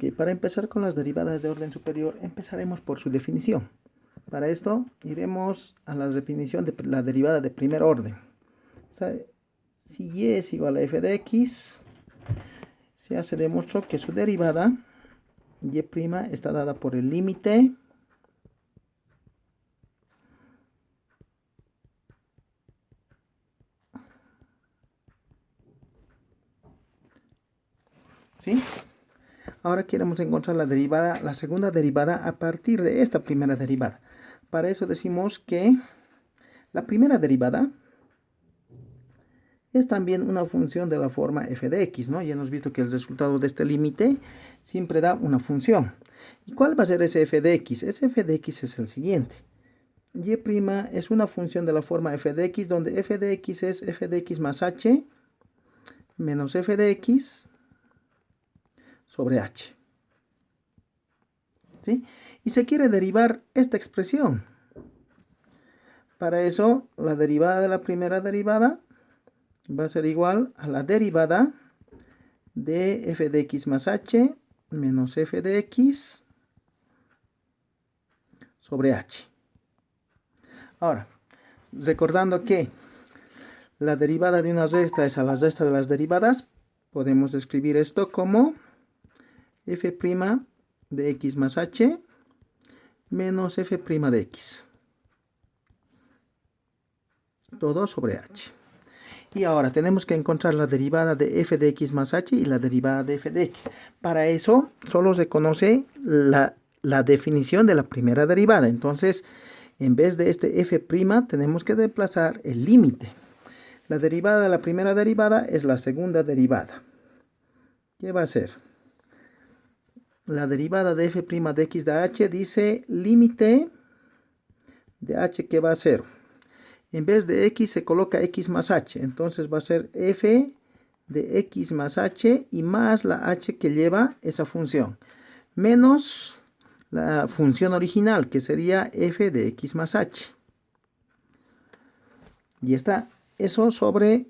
Ok, para empezar con las derivadas de orden superior, empezaremos por su definición. Para esto, iremos a la definición de la derivada de primer orden. O sea, si y es igual a f de x, se demostró que su derivada, y' está dada por el límite ¿sí? Ahora queremos encontrar la derivada, la segunda derivada a partir de esta primera derivada. Para eso decimos que la primera derivada es también una función de la forma f de x, ¿no? Ya hemos visto que el resultado de este límite siempre da una función. ¿Y cuál va a ser ese f de x? Ese f de x es el siguiente. Y' es una función de la forma f de x, donde f de x es f de x más h menos f de x sobre h. ¿Sí? Y se quiere derivar esta expresión. Para eso, la derivada de la primera derivada va a ser igual a la derivada de f de x más h menos f de x sobre h. Ahora, recordando que la derivada de una resta es a la resta de las derivadas, podemos escribir esto como f' de x más h menos f' de x. Todo sobre h. Y ahora tenemos que encontrar la derivada de f de x más h y la derivada de f de x. Para eso solo se conoce la definición de la primera derivada. Entonces, en vez de este f' tenemos que desplazar el límite. La derivada de la primera derivada es la segunda derivada. ¿Qué va a ser? La derivada de f' de x de h dice límite de h que va a 0. En vez de x se coloca x más h. Entonces va a ser f de x más h y más la h que lleva esa función. Menos la función original, que sería f de x más h. Y está eso sobre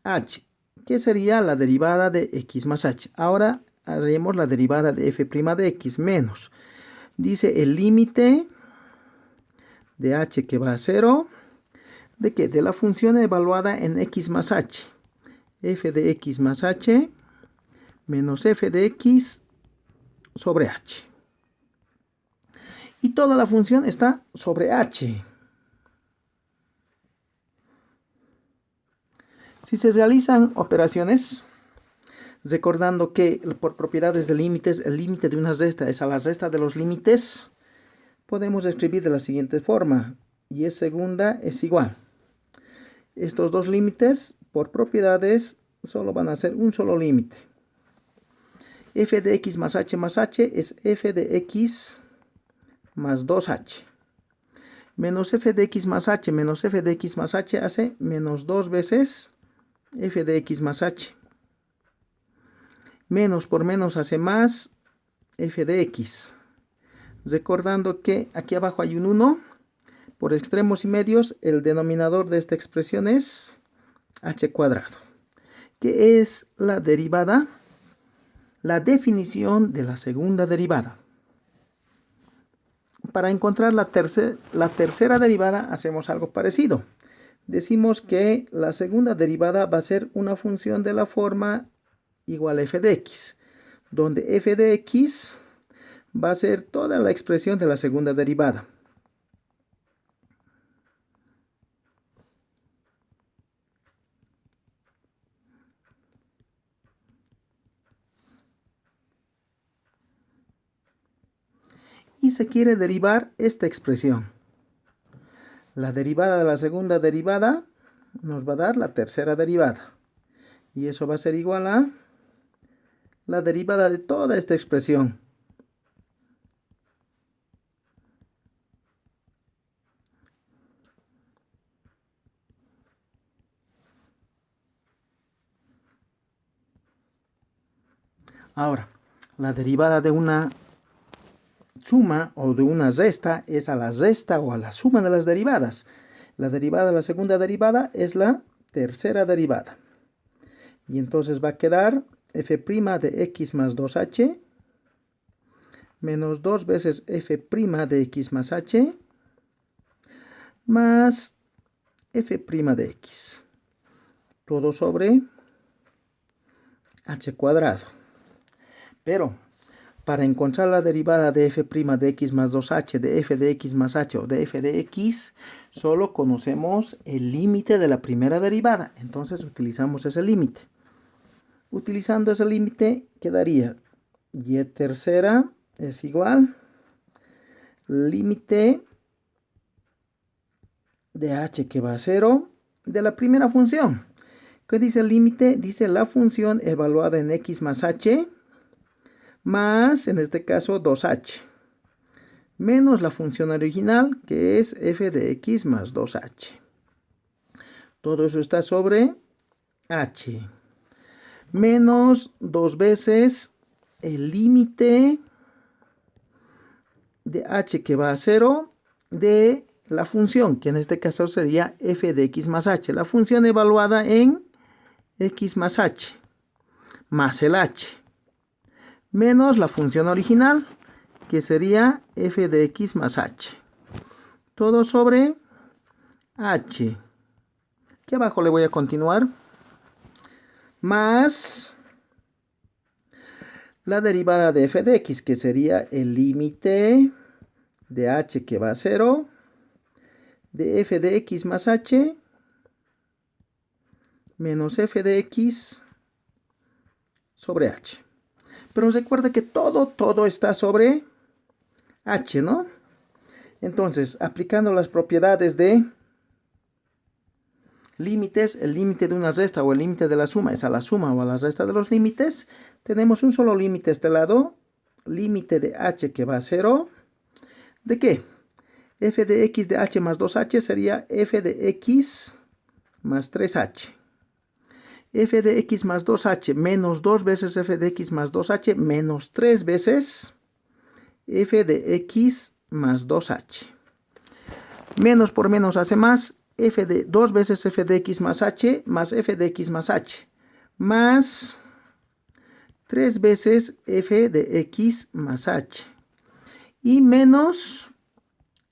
h, que sería la derivada de x más h. Ahora haremos la derivada de f' de x menos. Dice el límite de h que va a 0. ¿De qué? De la función evaluada en x más h. F de x más h menos f de x sobre h. Y toda la función está sobre h. Si se realizan operaciones, recordando que por propiedades de límites, el límite de una resta es a la resta de los límites, podemos escribir de la siguiente forma. Y segunda es igual. Estos dos límites, por propiedades, solo van a ser un solo límite. F de x más h es f de x más 2h. Menos f de x más h menos f de x más h hace menos 2 veces f de x más h. Menos por menos hace más f de x. Recordando que aquí abajo hay un 1. Por extremos y medios, el denominador de esta expresión es h cuadrado. ¿Qué es la derivada? La definición de la segunda derivada. Para encontrar la tercera derivada hacemos algo parecido. Decimos que la segunda derivada va a ser una función de la forma igual a f de x, donde f de x va a ser toda la expresión de la segunda derivada. Y se quiere derivar esta expresión. La derivada de la segunda derivada nos va a dar la tercera derivada. Y eso va a ser igual a la derivada de toda esta expresión. Ahora, la derivada de una suma o de una resta es a la resta o a la suma de las derivadas. La derivada de la segunda derivada es la tercera derivada. Y entonces va a quedar f' de x más 2h menos 2 veces f' de x más h más f' de x. Todo sobre h cuadrado. Pero para encontrar la derivada de f' de x más 2h, de f de x más h o de f de x, solo conocemos el límite de la primera derivada. Entonces utilizamos ese límite. Utilizando ese límite quedaría y tercera es igual límite de h que va a 0 de la primera función. ¿Qué dice el límite? Dice la función evaluada en x más h más, en este caso, 2h, menos la función original, que es f de x más 2h. Todo eso está sobre h, menos 2 veces el límite de h que va a 0 de la función, que en este caso sería f de x más h, la función evaluada en x más h, más el h, menos la función original, que sería f de x más h. Todo sobre h. Aquí abajo le voy a continuar. Más la derivada de f de x, que sería el límite de h que va a 0 de f de x más h menos f de x sobre h. Pero recuerda que todo está sobre h, ¿no? Entonces, aplicando las propiedades de límites, el límite de una resta o el límite de la suma es a la suma o a la resta de los límites. Tenemos un solo límite a este lado, límite de h que va a 0. ¿De qué? F de x de h más 2h sería f de x más 3h. F de x más 2h menos 2 veces f de x más 2h menos 3 veces f de x más 2h. Menos por menos hace más. F de 2 veces f de x más h más f de x más h más 3 veces f de x más h y menos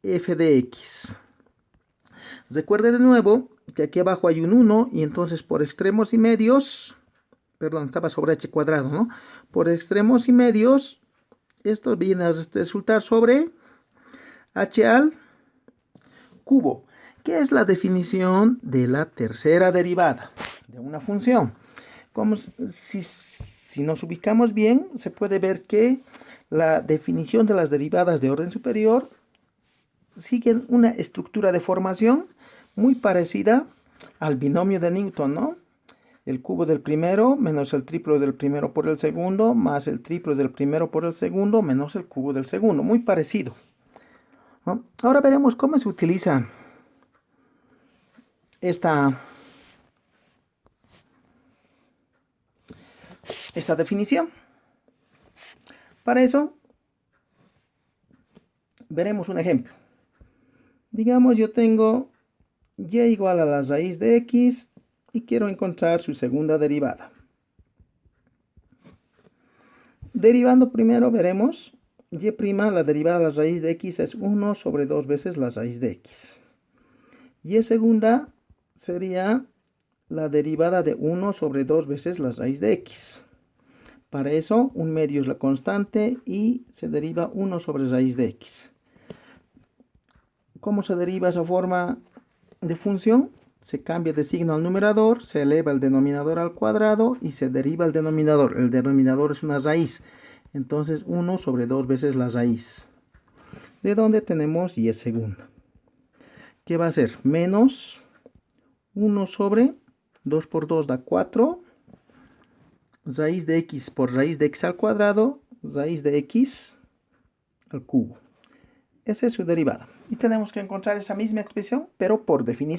f de x. Recuerde de nuevo que aquí abajo hay un 1 y entonces por extremos y medios, perdón, estaba sobre h cuadrado, ¿no? Por extremos y medios, esto viene a resultar sobre h al cubo, que es la definición de la tercera derivada de una función. Como si nos ubicamos bien, se puede ver que la definición de las derivadas de orden superior siguen una estructura de formación muy parecida al binomio de Newton, ¿no? El cubo del primero menos el triplo del primero por el segundo, más el triplo del primero por el segundo, menos el cubo del segundo. Muy parecido, ¿no? Ahora veremos cómo se utiliza esta definición. Para eso, veremos un ejemplo. Digamos, yo tengo y igual a la raíz de x y quiero encontrar su segunda derivada. Derivando primero veremos y', la derivada de la raíz de x es 1 sobre 2 veces la raíz de x. Y segunda sería la derivada de 1 sobre 2 veces la raíz de x. Para eso, un medio es la constante y se deriva 1 sobre raíz de x. ¿Cómo se deriva esa forma de función? Se cambia de signo al numerador, se eleva el denominador al cuadrado y se deriva el denominador. El denominador es una raíz. Entonces 1 sobre 2 veces la raíz. De donde tenemos y segunda. ¿Qué va a ser? Menos 1 sobre 2 por 2 da 4. Raíz de x por raíz de x al cuadrado. Raíz de x al cubo. Esa es su derivada. Y tenemos que encontrar esa misma expresión, pero por definición.